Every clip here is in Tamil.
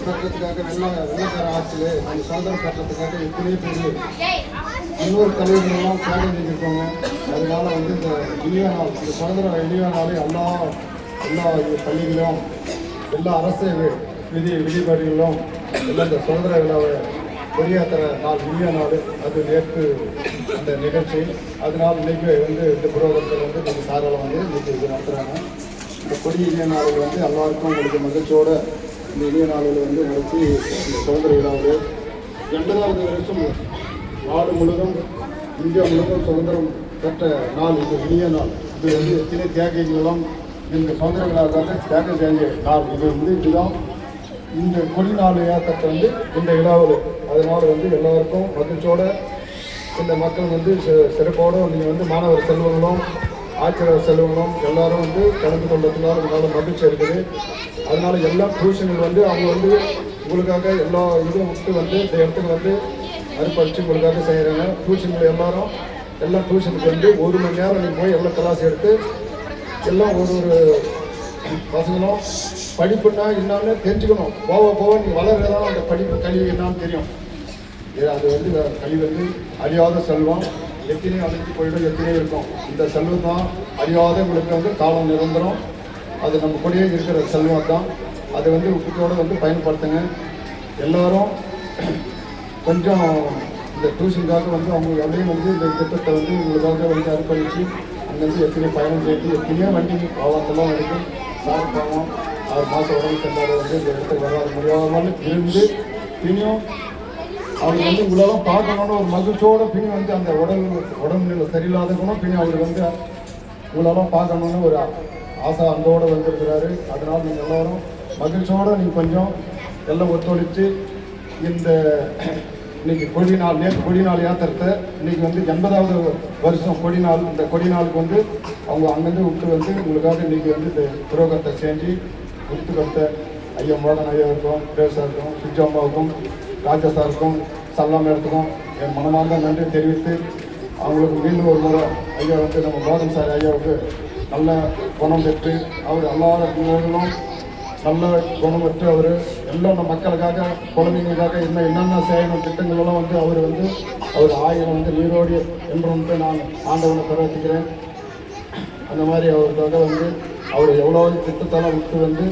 பெற்றதுக்காக வெள்ளக்கார ஆட்சியில் அந்த சுதந்திரம் பெற்றதுக்காக எத்தனையோ பேர் இன்னொரு தலைவர்களெல்லாம் தியாகம் செஞ்சுருக்காங்க. அதனால வந்து இந்த இனிய நாள், இந்த சுதந்திரம் இனிய நாளை எல்லா பள்ளிகளும் எல்லா அரசு விதிபாடுகளும் எல்லாம் இந்த சுதந்திர விழாவை கொடியாத்துற நாள் இனிய நாள். அது நேற்று அந்த நிகழ்ச்சி. அதனால் இன்றைக்கி வந்து இந்த புரோகத்தில் வந்து இந்த சாரால் வந்து இன்றைக்கி இது நடத்துகிறாங்க. இந்த கொடி இனிய நாளில் வந்து எல்லாருக்கும் உங்களுக்கு மகிழ்ச்சியோடு இந்த இனிய நாளில் வந்து நடத்தி இந்த சுதந்திர விழாவில் 2000 வருஷம் நாடு முழுவதும் இந்தியா முழுவதும் சுதந்திரம் பெற்ற நாள் இது இனிய நாள். இது வந்து எத்தனை தியாகிகளும் இந்த சுதந்திர விழாவுக்காக தியாகம் செஞ்ச நாள். இது வந்து இதுதான் இந்த கொடி நாள் ஏற்றத்தை வந்து இந்த விழாவில். அதனால் வந்து எல்லாருக்கும் மகிழ்ச்சியோடு இந்த மக்கள் வந்து சிறப்போடு நீங்கள் வந்து மாணவர் செல்வங்களும் ஆசிரியர் செல்வங்களும் எல்லாரும் வந்து கலந்து கொண்டதுனால உங்களால் மகிழ்ச்சி இருக்குது. அதனால் எல்லா டியூஷன்கள் வந்து அவங்க வந்து உங்களுக்காக எல்லா இதுவும் விட்டு வந்து இந்த இடத்துக்கு வந்து அர்ப்பணித்து உங்களுக்காக செய்கிறாங்க. டியூஷன்கள் எல்லா டியூஷனுக்கு வந்து 1 மணி நேரம் நீங்கள் போய் எல்லா கிளாஸ் எடுத்து எல்லாம் ஒரு பசங்களும் படிப்புன்னா என்னன்னு தெரிஞ்சுக்கணும். போக நீங்கள் வளர்றதாலும் அந்த படிப்பு கல்வி என்னான்னு தெரியும். அது வந்து கல்வி வந்து அழியாத செல்வம். எத்தனையோ அழிஞ்சு போயிடும், எத்தனையோ இருக்கும். இந்த செல்வம் தான் அழியாத உங்களுக்கு வந்து காலம் நிரந்தரம். அது நம்ம கூடயே இருக்கிற செல்வம் தான். அதை வந்து உப்பத்தோடு வந்து பயன்படுத்துங்க. எல்லோரும் கொஞ்சம் இந்த டியூஷனுக்காக வந்து அவங்க எவ்வளையும் வந்து இந்த திட்டத்தை வந்து உங்களுக்காக வந்து அர்ப்பணித்து அங்கேருந்து எத்தனையோ பயணம் செய்து எத்தனையோ வண்டி பாவத்தெல்லாம் வந்து சார் பாவம் 6 மாதம் உடம்பு சென்றார் வந்து இந்த இடத்துக்கு வராது முடியாமல் இருந்து பின்னும் அவங்க வந்து உங்களெல்லாம் பார்க்கணுன்னு ஒரு மகிழ்ச்சியோடு பின் வந்து அந்த உடம்புநிலை சரியில்லாத கூட பின் அவர் வந்து உங்களெல்லாம் பார்க்கணுன்னு ஒரு ஆசை அன்போடு வந்திருக்கிறாரு. அதனால் நீங்கள் எல்லோரும் மகிழ்ச்சியோடு நீங்கள் கொஞ்சம் எல்லாம் ஒத்துழைத்து இந்த இன்றைக்கி கொடி நாள், நேற்று கொடி நாள் ஏற்றத்தை இன்றைக்கி வந்து 80வது வருஷம் கொடி நாள். இந்த கொடி நாளுக்கு வந்து அவங்க அங்கேருந்து விட்டு வந்து உங்களுக்காக இன்றைக்கி வந்து இந்த புரோகத்தை செஞ்சு விட்டு கொடுத்த ஐயா மோகன் ஐயாவுக்கும், பிரேசாருக்கும், சுஜாமாவுக்கும், ராஜா சாருக்கும், சல்லாம் இடத்துக்கும் என் மனமார்ந்த நன்றி தெரிவித்து அவங்களுக்கு மீண்டும் ஒரு முறை ஐயா வந்து நம்ம மோகன் சார் ஐயாவுக்கு நல்ல குணம் பெற்று அவர் எல்லாரும் நல்ல குணம் பெற்று அவர் எல்லாம் நம்ம மக்களுக்காக குழந்தைங்களுக்காக என்னென்ன செய்யணும் திட்டங்களெல்லாம் வந்து அவர் ஆயிரம் வந்து நீரோடி என்று வந்து நான் ஆண்டவனை தெரிவிக்கிறேன். அந்த மாதிரி அவருக்காக வந்து அவர் எவ்வளோ திட்டத்தெல்லாம் விட்டு வந்து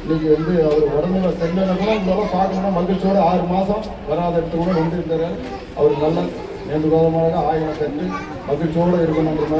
இன்றைக்கி வந்து அவர் உடம்புல செல்லனை கூட உங்களெல்லாம் பார்க்கணுன்னா மகிழ்ச்சியோடு 6 மாதம் வராத இடத்து கூட வந்து இருந்தார். அவர் நல்ல நேர்ந்துகாலமாக ஆயிரம் கற்று மகிழ்ச்சியோடு இருக்கணுன்ற மாதிரி